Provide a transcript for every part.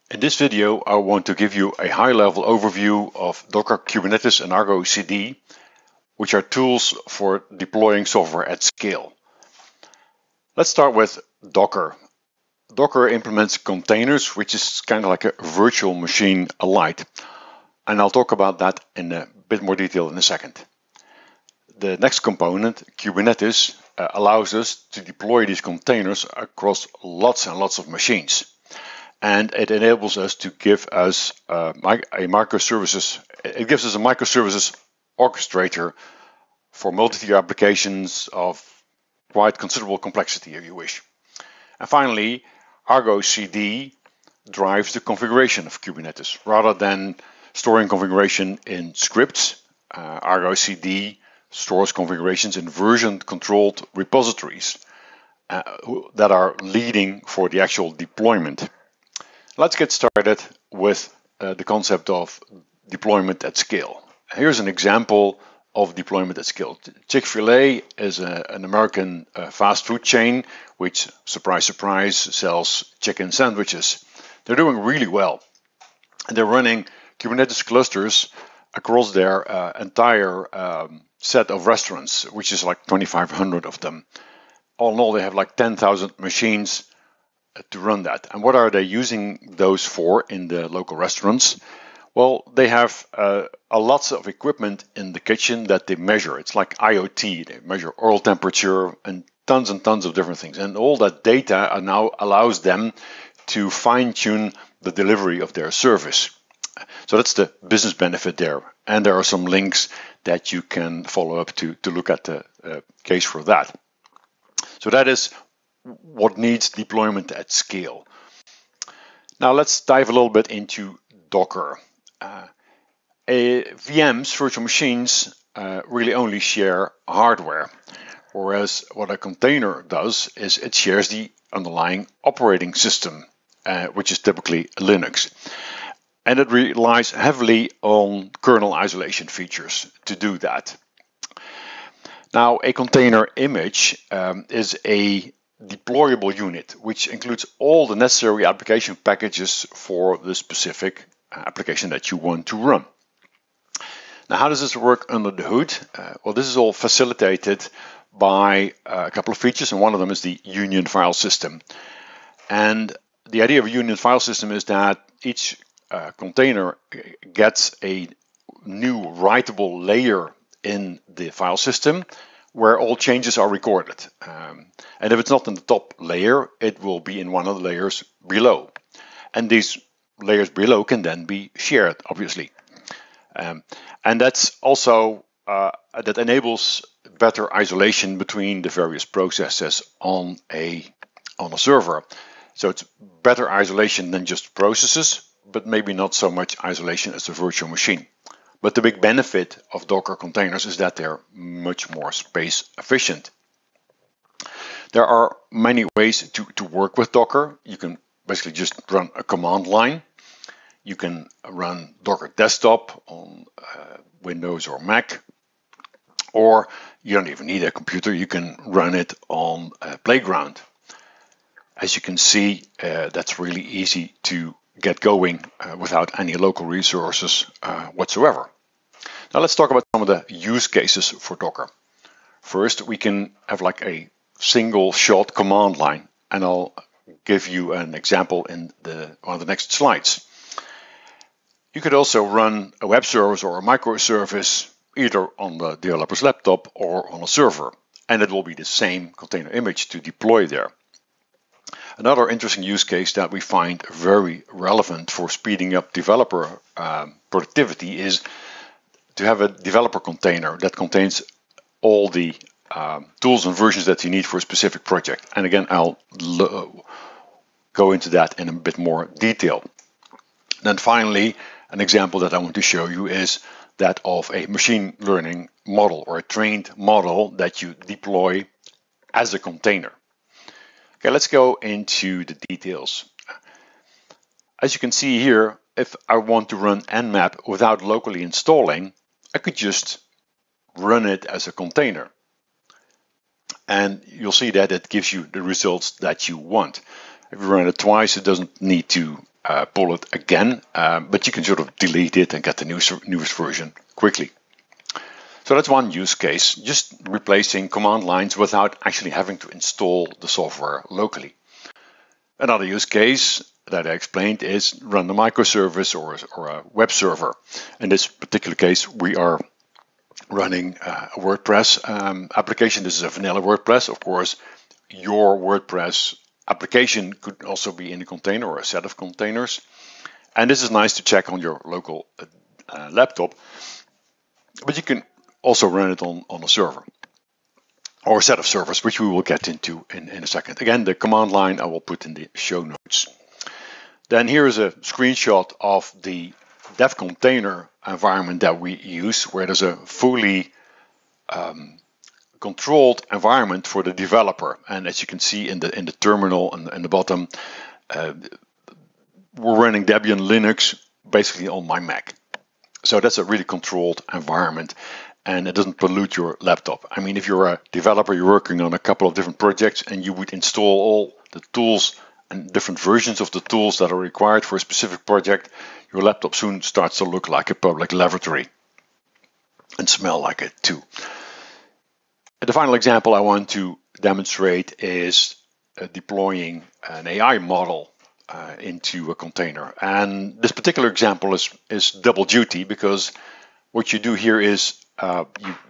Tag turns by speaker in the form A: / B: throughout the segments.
A: In this video, I want to give you a high-level overview of Docker, Kubernetes and ArgoCD, which are tools for deploying software at scale. Let's start with Docker. Docker implements containers, which is kind of like a virtual machine light. And I'll talk about that in a bit more detail in a second. The next component, Kubernetes, allows us to deploy these containers across lots and lots of machines. And it enables us to give us a microservices. It gives us a microservices orchestrator for multi-tier applications of quite considerable complexity, if you wish. And finally, ArgoCD drives the configuration of Kubernetes. Rather than storing configuration in scripts, ArgoCD stores configurations in version-controlled repositories that are leading for the actual deployment. Let's get started with the concept of deployment at scale. Here's an example of deployment at scale. Chick-fil-A is an American fast food chain which, surprise, surprise, sells chicken sandwiches. They're doing really well. And they're running Kubernetes clusters across their entire set of restaurants, which is like 2,500 of them. All in all, they have like 10,000 machines to run that. And what are they using those for in the local restaurants? Well, they have lots of equipment in the kitchen that they measure. It's like IoT. They measure oil temperature and tons of different things. And all that data now allows them to fine-tune the delivery of their service. So that's the business benefit there. And there are some links that you can follow up to look at the case for that. So that is what needs deployment at scale. Now let's dive a little bit into Docker. VMs, virtual machines, really only share hardware, whereas what a container does is it shares the underlying operating system, which is typically Linux. And it relies heavily on kernel isolation features to do that. Now, a container image is a deployable unit, which includes all the necessary application packages for the specific application that you want to run. Now, how does this work under the hood? Well, this is all facilitated by a couple of features, and one of them is the union file system. And the idea of a union file system is that each container gets a new writable layer in the file system where all changes are recorded. And if it's not in the top layer, it will be in one of the layers below. And these layers below can then be shared, obviously. And that's also, that enables better isolation between the various processes on a server. So it's better isolation than just processes, but maybe not so much isolation as a virtual machine. But the big benefit of Docker containers is that they're much more space efficient. There are many ways to work with Docker. You can basically just run a command line. You can run Docker desktop on Windows or Mac. Or you don't even need a computer. You can run it on Playground. As you can see, that's really easy to get going without any local resources whatsoever. Now let's talk about some of the use cases for Docker. First, we can have like a single shot command line, and I'll give you an example in one of the next slides. You could also run a web service or a microservice either on the developer's laptop or on a server, and it will be the same container image to deploy there. Another interesting use case that we find very relevant for speeding up developer productivity is to have a developer container that contains all the tools and versions that you need for a specific project. And again, I'll go into that in a bit more detail. Then finally, an example that I want to show you is that of a machine learning model or a trained model that you deploy as a container. Okay, let's go into the details. As you can see here, if I want to run nmap without locally installing, I could just run it as a container. And you'll see that it gives you the results that you want. If you run it twice, it doesn't need to pull it again, but you can sort of delete it and get the newest version quickly. So that's one use case, just replacing command lines without actually having to install the software locally. Another use case that I explained is run a microservice or a web server. In this particular case, we are running a WordPress application. This is a vanilla WordPress. Of course, your WordPress application could also be in a container or a set of containers. And this is nice to check on your local laptop, but you can also run it on a server or a set of servers, which we will get into in a second. Again, the command line I will put in the show notes. Then here is a screenshot of the dev container environment that we use, where there's a fully controlled environment for the developer. And as you can see in the terminal and in the bottom, we're running Debian Linux basically on my Mac. So that's a really controlled environment, and it doesn't pollute your laptop. I mean, if you're a developer, you're working on a couple of different projects, and you would install all the tools and different versions of the tools that are required for a specific project, your laptop soon starts to look like a public laboratory and smell like it too. The final example I want to demonstrate is deploying an AI model into a container. And this particular example is double duty, because what you do here is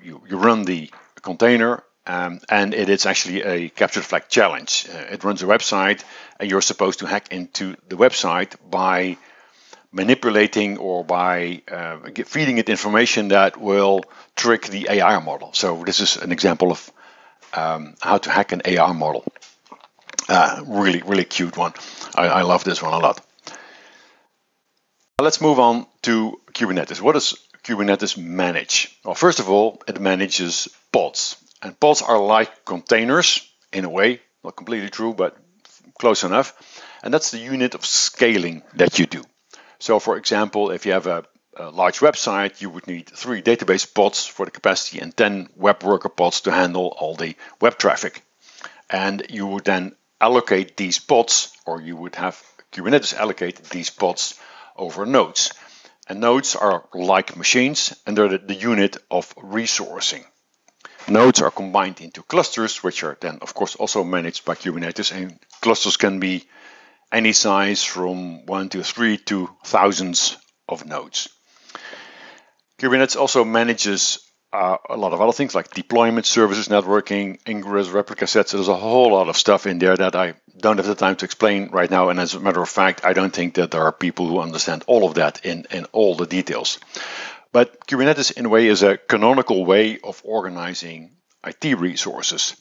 A: you run the container, and it is actually a capture the flag challenge. It runs a website, and you're supposed to hack into the website by manipulating or by feeding it information that will trick the AI model. So this is an example of how to hack an AI model. Really cute one. I love this one a lot. Let's move on to Kubernetes. What does Kubernetes manage? Well, first of all, it manages pods. And pods are like containers in a way, not completely true, but close enough. And that's the unit of scaling that you do. So for example, if you have a large website, you would need 3 database pods for the capacity and 10 web worker pods to handle all the web traffic. And you would then allocate these pods, or you would have Kubernetes allocate these pods over nodes. And nodes are like machines, and they're the unit of resourcing. Nodes are combined into clusters, which are then, of course, also managed by Kubernetes. And clusters can be any size from 1 to 3 to thousands of nodes. Kubernetes also manages a lot of other things like deployment services, networking, ingress, replica sets. There's a whole lot of stuff in there that I don't have the time to explain right now. And as a matter of fact, I don't think that there are people who understand all of that in all the details. But Kubernetes, in a way, is a canonical way of organizing IT resources.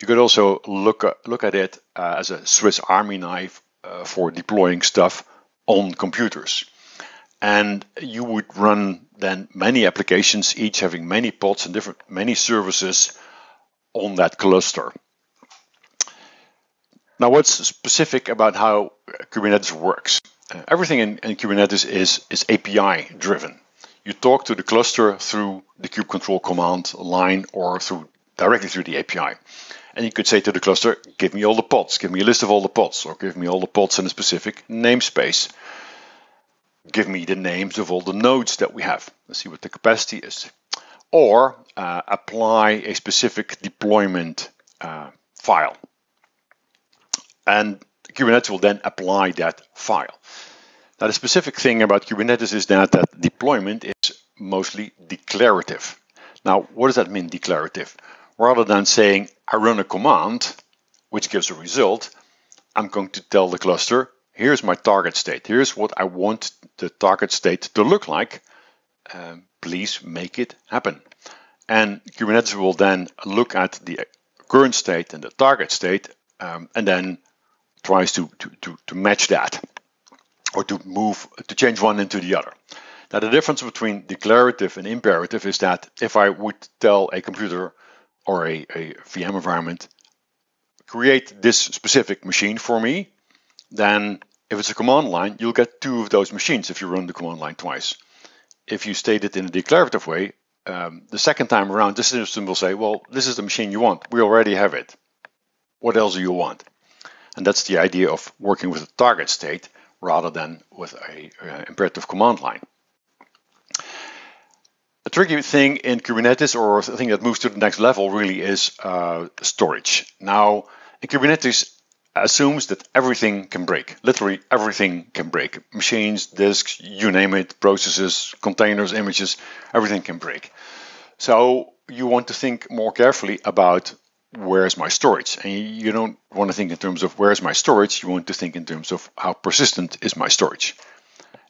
A: You could also look at it as a Swiss Army knife for deploying stuff on computers. And you would run then many applications, each having many pods and many services on that cluster. Now, what's specific about how Kubernetes works? Everything in Kubernetes is API driven. You talk to the cluster through the kubectl command line or directly through the API. And you could say to the cluster, give me all the pods, give me a list of all the pods, or give me all the pods in a specific namespace. Give me the names of all the nodes that we have. Let's see what the capacity is. Or apply a specific deployment file. And Kubernetes will then apply that file. Now, the specific thing about Kubernetes is that deployment is mostly declarative. Now, what does that mean, declarative? Rather than saying, I run a command, which gives a result, I'm going to tell the cluster, here's my target state. Here's what I want the target state to look like. Please make it happen. And Kubernetes will then look at the current state and the target state, and then tries to match that, or to change one into the other. Now, the difference between declarative and imperative is that if I would tell a computer or a VM environment, create this specific machine for me, then if it's a command line, you'll get 2 of those machines if you run the command line twice. If you state it in a declarative way, the second time around, the system will say, well, this is the machine you want. We already have it. What else do you want? And that's the idea of working with a target state rather than with a imperative command line. A tricky thing in Kubernetes, or a thing that moves to the next level, really is storage. Now, in Kubernetes, assumes that everything can break. Literally everything can break. Machines, disks, you name it, processes, containers, images, everything can break. So you want to think more carefully about where's my storage. And you don't want to think in terms of where's my storage, you want to think in terms of how persistent is my storage.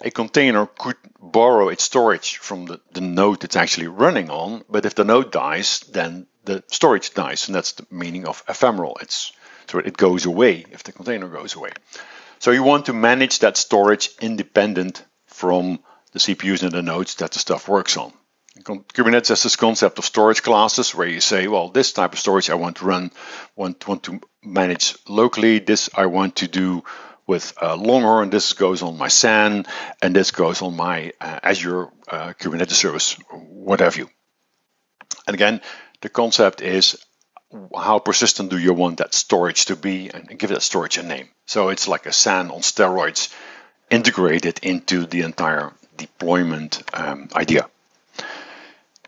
A: A container could borrow its storage from the node it's actually running on, but if the node dies, then the storage dies, and that's the meaning of ephemeral. So it goes away if the container goes away. So you want to manage that storage independent from the CPUs and the nodes that the stuff works on. Kubernetes has this concept of storage classes where you say, well, this type of storage I want to manage locally. This I want to do with Longhorn. This goes on my SAN, and this goes on my Azure Kubernetes service, what have you. And again, the concept is how persistent do you want that storage to be, and give that storage a name. So it's like a SAN on steroids integrated into the entire deployment idea.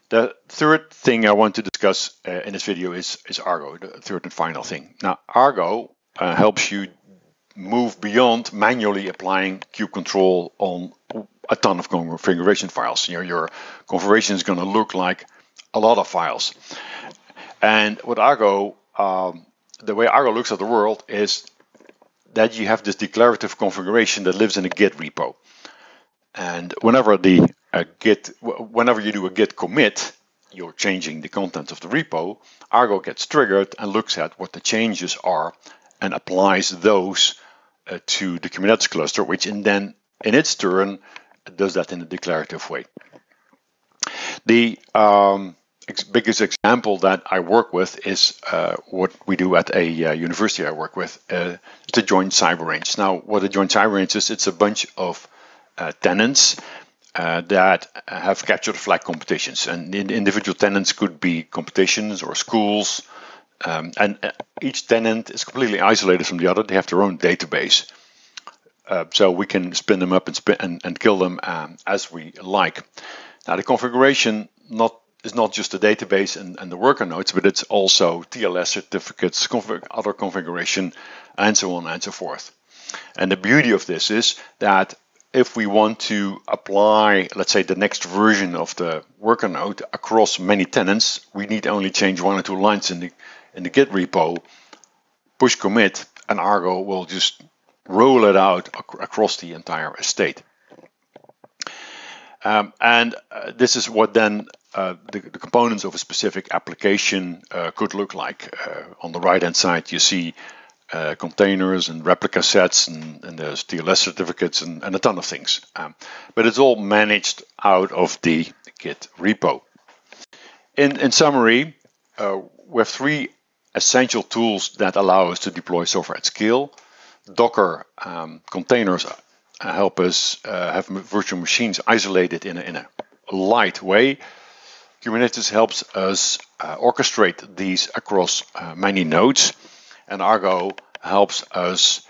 A: The third thing I want to discuss in this video is Argo, the third and final thing. Now, Argo helps you move beyond manually applying kube control on a ton of configuration files. Your configuration is going to look like a lot of files. And with Argo, the way Argo looks at the world is that you have this declarative configuration that lives in a Git repo. And whenever you do a Git commit, you're changing the content of the repo, Argo gets triggered and looks at what the changes are and applies those to the Kubernetes cluster, which then in its turn does that in a declarative way. The biggest example that I work with is what we do at a university I work with, the joint cyber range. Now, what a joint cyber range is, it's a bunch of tenants that have captured flag competitions, and individual tenants could be competitions or schools, and each tenant is completely isolated from the other. They have their own database, so we can spin them up and kill them as we like. Now, the configuration is not just the database and the worker nodes, but it's also TLS certificates, other configuration, and so on and so forth. And the beauty of this is that if we want to apply, let's say, the next version of the worker node across many tenants, we need only change one or two lines in the Git repo, push commit, and Argo will just roll it out across the entire estate. And this is what then the components of a specific application could look like. On the right hand side, you see containers and replica sets, and there's TLS certificates and a ton of things. But it's all managed out of the Git repo. In summary, we have three essential tools that allow us to deploy software at scale. Docker containers help us have virtual machines isolated in a light way. Kubernetes helps us orchestrate these across many nodes, and Argo helps us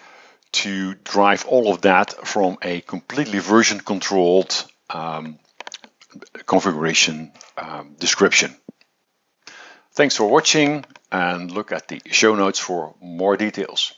A: to drive all of that from a completely version controlled configuration description. Thanks for watching, and look at the show notes for more details.